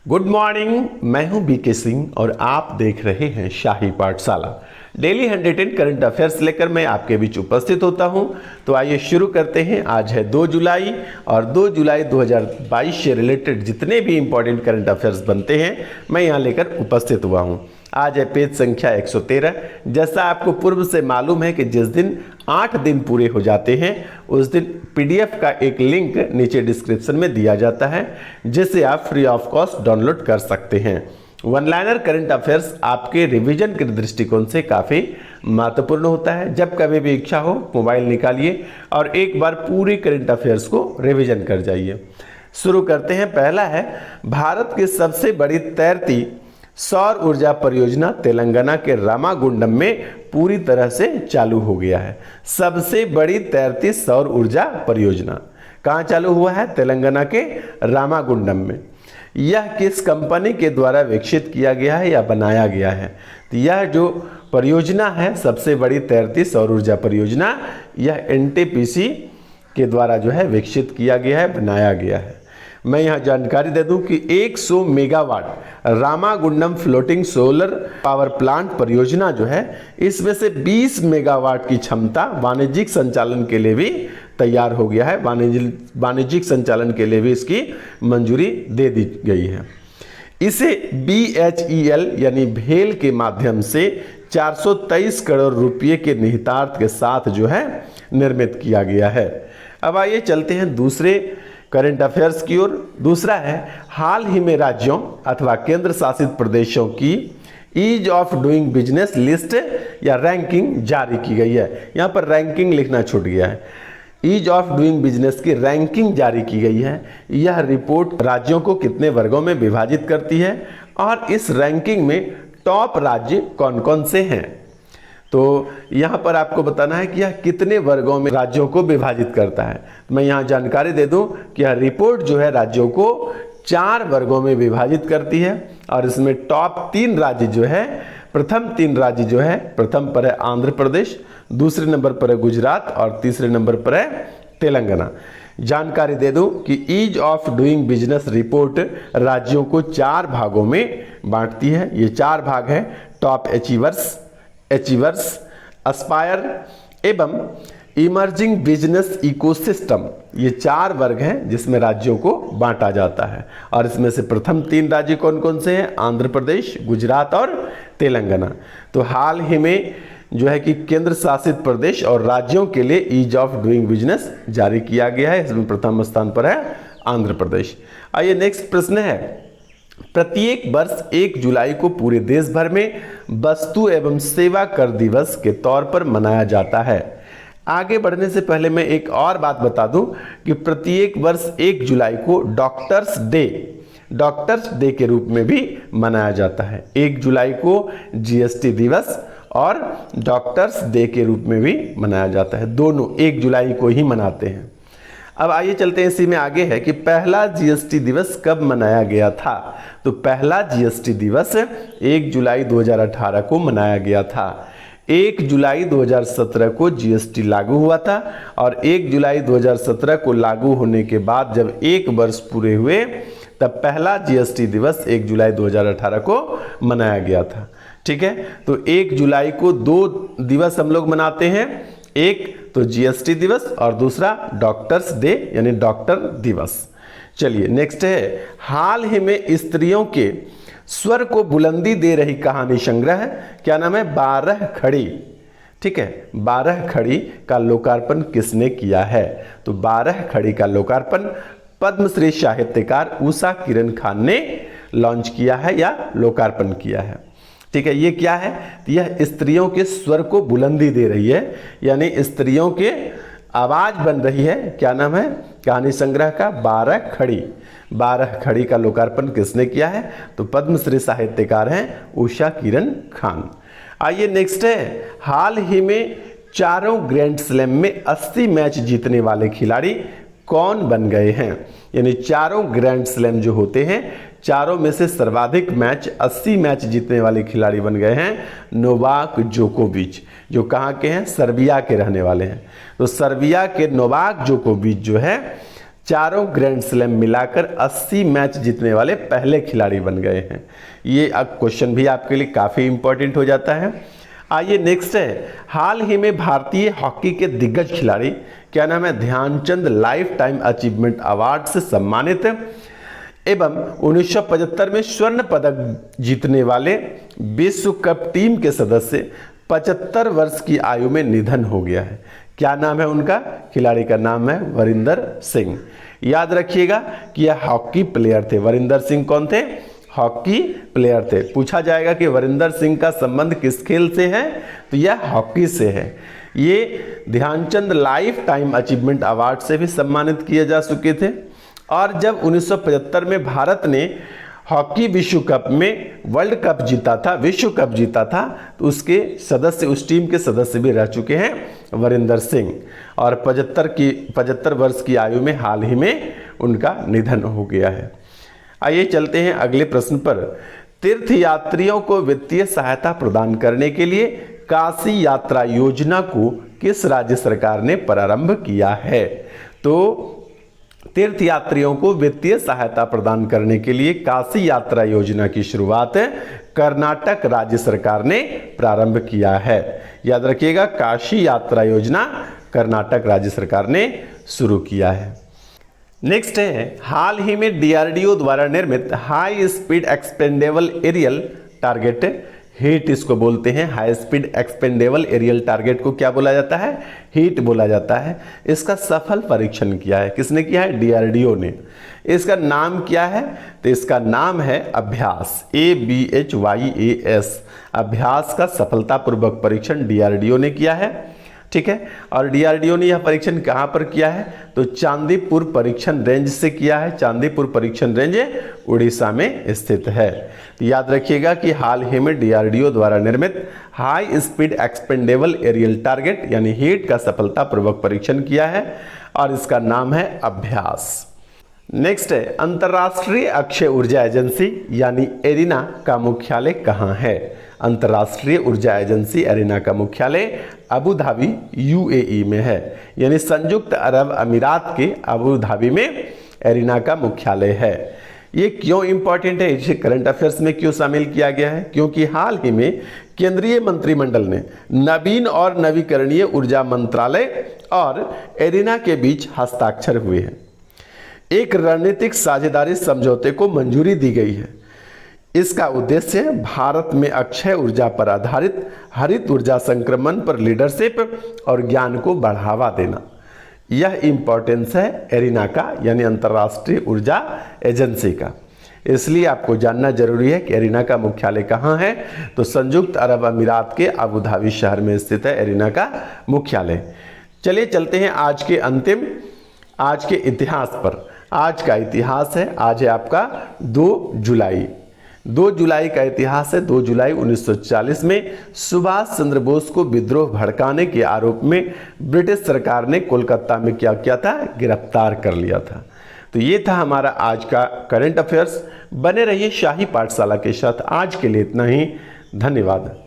Good morning. मैं हूं BK Singh और आप देख रहे हैं शाही पाठशाला। डेली 110 करंट अफेयर्स लेकर मैं आपके बीच उपस्थित होता हूं। तो आइए शुरू करते हैं। आज है 2 जुलाई और 2 जुलाई 2022 से रिलेटेड जितने भी इंपॉर्टेंट करंट अफेयर्स बनते हैं मैं यहां लेकर उपस्थित हुआ हूं। आज है पेज संख्या 113। जैसा आपको पूर्व से मालूम है कि जिस दिन 8 दिन पूरे हो जाते हैं उस दिन पीडीएफ का एक लिंक नीचे डिस्क्रिप्शन में दिया जाता है, जिसे आप फ्री ऑफ कॉस्ट डाउनलोड कर सकते हैं। वन लाइनर करंट अफेयर्स आपके रिवीजन के दृष्टिकोण से काफ़ी महत्वपूर्ण होता है। जब कभी भी इच्छा हो मोबाइल निकालिए और एक बार पूरी करंट अफेयर्स को रिवीजन कर जाइए। शुरू करते हैं। पहला है, भारत की सबसे बड़ी तैरती सौर ऊर्जा परियोजना तेलंगाना के रामागुंडम में पूरी तरह से चालू हो गया है। सबसे बड़ी तैरती सौर ऊर्जा परियोजना कहाँ चालू हुआ है? तेलंगाना के रामागुंडम में। यह किस कंपनी के द्वारा विकसित किया गया है या बनाया गया है? तो यह जो परियोजना है सबसे बड़ी तैरती सौर ऊर्जा परियोजना, यह एनटीपीसी के द्वारा जो है विकसित किया गया है, बनाया गया है। मैं यहाँ जानकारी दे दूं कि 100 megawatt Ramagundam floating solar power plant परियोजना जो है, इसमें से 20 मेगावाट की क्षमता वाणिज्यिक संचालन के लिए भी तैयार हो गया है। वाणिज्यिक संचालन के लिए भी इसकी मंजूरी दे दी गई है। इसे BHEL यानी भेल के माध्यम से 423 करोड़ रुपये के निहितार्थ के साथ जो है निर्मित किया गया है। अब आइए चलते हैं दूसरे करंट अफेयर्स की ओर। दूसरा है, हाल ही में राज्यों अथवा केंद्र शासित प्रदेशों की ease of doing business list या रैंकिंग जारी की गई है। यहाँ पर रैंकिंग लिखना छूट गया है। ईज ऑफ डूइंग बिजनेस की रैंकिंग जारी की गई है। यह रिपोर्ट राज्यों को कितने वर्गों में विभाजित करती है और इस रैंकिंग में टॉप राज्य कौन कौन से हैं? तो यहाँ पर आपको बताना है कि यह कितने वर्गों में राज्यों को विभाजित करता है। मैं यहाँ जानकारी दे दूं कि यह रिपोर्ट जो है राज्यों को 4 वर्गों में विभाजित करती है और इसमें टॉप 3 राज्य जो है, प्रथम 3 राज्य जो है, प्रथम पर है आंध्र प्रदेश, दूसरे नंबर पर है गुजरात और तीसरे नंबर पर है तेलंगाना। जानकारी दे दूं कि ease of doing business report राज्यों को 4 भागों में बांटती है। ये 4 भाग है, टॉप अचीवर्स, एस्पायर एवं इमर्जिंग बिजनेस इकोसिस्टम। ये 4 वर्ग हैं जिसमें राज्यों को बांटा जाता है और इसमें से प्रथम 3 राज्य कौन कौन से हैं? आंध्र प्रदेश, गुजरात और तेलंगाना। तो हाल ही में जो है कि केंद्र शासित प्रदेश और राज्यों के लिए ईज ऑफ डूइंग बिजनेस जारी किया गया है। इसमें प्रथम स्थान पर है आंध्र प्रदेश। आइए नेक्स्ट प्रश्न है, प्रत्येक वर्ष 1 जुलाई को पूरे देश भर में वस्तु एवं सेवा कर दिवस के तौर पर मनाया जाता है। आगे बढ़ने से पहले मैं एक और बात बता दूं कि प्रत्येक वर्ष 1 जुलाई को डॉक्टर्स डे के रूप में भी मनाया जाता है। 1 जुलाई को जीएसटी दिवस और डॉक्टर्स डे के रूप में भी मनाया जाता है। दोनों 1 जुलाई को ही मनाते हैं। अब आइए चलते हैं, इसी में आगे है कि पहला जीएसटी दिवस कब मनाया गया था? तो पहला जीएसटी दिवस 1 जुलाई 2018 को मनाया गया था। 1 जुलाई 2017 को जीएसटी लागू हुआ था और 1 जुलाई 2017 को लागू होने के बाद जब 1 वर्ष पूरे हुए तब पहला जीएसटी दिवस 1 जुलाई 2018 को मनाया गया था। ठीक है, तो 1 जुलाई को 2 दिवस हम लोग मनाते हैं, एक तो जीएसटी दिवस और दूसरा डॉक्टर्स डे यानी डॉक्टर दिवस। चलिए नेक्स्ट है, हाल ही में स्त्रियों के स्वर को बुलंदी दे रही कहानी संग्रह, क्या नाम है? 12 खड़ी। ठीक है, 12 खड़ी का लोकार्पण किसने किया है? तो 12 खड़ी का लोकार्पण पद्मश्री साहित्यकार उषा किरण खान ने लॉन्च किया है या लोकार्पण किया है। ठीक है, ये क्या है? यह स्त्रियों के स्वर को बुलंदी दे रही है, यानी स्त्रियों के आवाज बन रही है। क्या नाम है कहानी संग्रह का? 12 खड़ी। 12 खड़ी का लोकार्पण किसने किया है? तो पद्मश्री साहित्यकार हैं उषा किरण खान। आइए नेक्स्ट है, हाल ही में चारों ग्रैंड स्लैम में 80 मैच जीतने वाले खिलाड़ी कौन बन गए हैं? यानी चारों ग्रैंड स्लैम जो होते हैं, चारों में से सर्वाधिक मैच 80 मैच जीतने वाले खिलाड़ी बन गए हैं नोवाक जोकोविच, जो कहाँ के हैं? सर्बिया के रहने वाले हैं। तो सर्बिया के नोवाक जोकोविच जो है चारों ग्रैंड स्लैम मिलाकर 80 मैच जीतने वाले पहले खिलाड़ी बन गए हैं। ये अब क्वेश्चन भी आपके लिए काफ़ी इंपॉर्टेंट हो जाता है। आइए नेक्स्ट है, हाल ही में भारतीय हॉकी के दिग्गज खिलाड़ी, क्या नाम है, Dhyan Chand life time achievement award से सम्मानित एवं 1975 में स्वर्ण पदक जीतने वाले विश्व कप टीम के सदस्य 75 वर्ष की आयु में निधन हो गया है। क्या नाम है उनका? खिलाड़ी का नाम है वरिंदर सिंह। याद रखिएगा कि यह हॉकी प्लेयर थे। वरिंदर सिंह कौन थे? हॉकी प्लेयर थे। पूछा जाएगा कि वरिंदर सिंह का संबंध किस खेल से है, तो यह हॉकी से है। ये Dhyan Chand life time achievement award से भी सम्मानित किए जा चुके थे। और जब 1975 में भारत ने हॉकी विश्व कप में वर्ल्ड कप जीता था, विश्व कप जीता था, तो उसके सदस्य, उस टीम के सदस्य भी रह चुके हैं वरिंदर सिंह। और 75 वर्ष की आयु में हाल ही में उनका निधन हो गया है। आइए चलते हैं अगले प्रश्न पर। तीर्थ यात्रियों को वित्तीय सहायता प्रदान करने के लिए काशी यात्रा योजना को किस राज्य सरकार ने प्रारंभ किया है? तो तीर्थ यात्रियों को वित्तीय सहायता प्रदान करने के लिए काशी यात्रा योजना की शुरुआत कर्नाटक राज्य सरकार ने प्रारंभ किया है। याद रखिएगा, काशी यात्रा योजना कर्नाटक राज्य सरकार ने शुरू किया है। नेक्स्ट है, हाल ही में डीआरडीओ द्वारा निर्मित high speed expendable aerial target, HEAT इसको बोलते हैं। High speed expendable aerial target को क्या बोला जाता है? हीट बोला जाता है। इसका सफल परीक्षण किया है। किसने किया है? डीआरडीओ ने। इसका नाम क्या है? तो इसका नाम है अभ्यास, ABHYAS। अभ्यास का सफलतापूर्वक परीक्षण डीआरडीओ ने किया है। ठीक है, और डीआरडीओ ने यह परीक्षण कहां पर किया है? तो चांदीपुर परीक्षण रेंज से किया है। चांदीपुर परीक्षण रेंज उड़ीसा में स्थित है। तो याद रखिएगा कि हाल ही में डीआरडीओ द्वारा निर्मित high speed expendable aerial target यानी हीट का सफलतापूर्वक परीक्षण किया है और इसका नाम है अभ्यास। नेक्स्ट है, अंतर्राष्ट्रीय अक्षय ऊर्जा एजेंसी यानी एरिना का मुख्यालय कहाँ है? अंतर्राष्ट्रीय ऊर्जा एजेंसी एरिना का मुख्यालय अबू धाबी UAE में है, यानी संयुक्त अरब अमीरात के अबू धाबी में एरिना का मुख्यालय है। ये क्यों इंपॉर्टेंट है, इसे करंट अफेयर्स में क्यों शामिल किया गया है? क्योंकि हाल ही में केंद्रीय मंत्रिमंडल ने नवीन और नवीकरणीय ऊर्जा मंत्रालय और एरिना के बीच हस्ताक्षर हुए हैं। एक रणनीतिक साझेदारी समझौते को मंजूरी दी गई है। इसका उद्देश्य भारत में अक्षय ऊर्जा पर आधारित हरित ऊर्जा संक्रमण पर लीडरशिप और ज्ञान को बढ़ावा देना। यह इंपॉर्टेंस है एरिना का, यानी अंतर्राष्ट्रीय ऊर्जा एजेंसी का। इसलिए आपको जानना जरूरी है कि एरिना का मुख्यालय कहाँ है। तो संयुक्त अरब अमीरात के अबू धाबी शहर में स्थित है एरिना का मुख्यालय। चलिए चलते हैं आज के इतिहास पर। आज का इतिहास है, आज है आपका 2 जुलाई। 2 जुलाई का इतिहास है। 2 जुलाई 1940 में सुभाष चंद्र बोस को विद्रोह भड़काने के आरोप में ब्रिटिश सरकार ने कोलकाता में क्या किया था? गिरफ्तार कर लिया था। तो ये था हमारा आज का करंट अफेयर्स। बने रहिए शाही पाठशाला के साथ। आज के लिए इतना ही। धन्यवाद।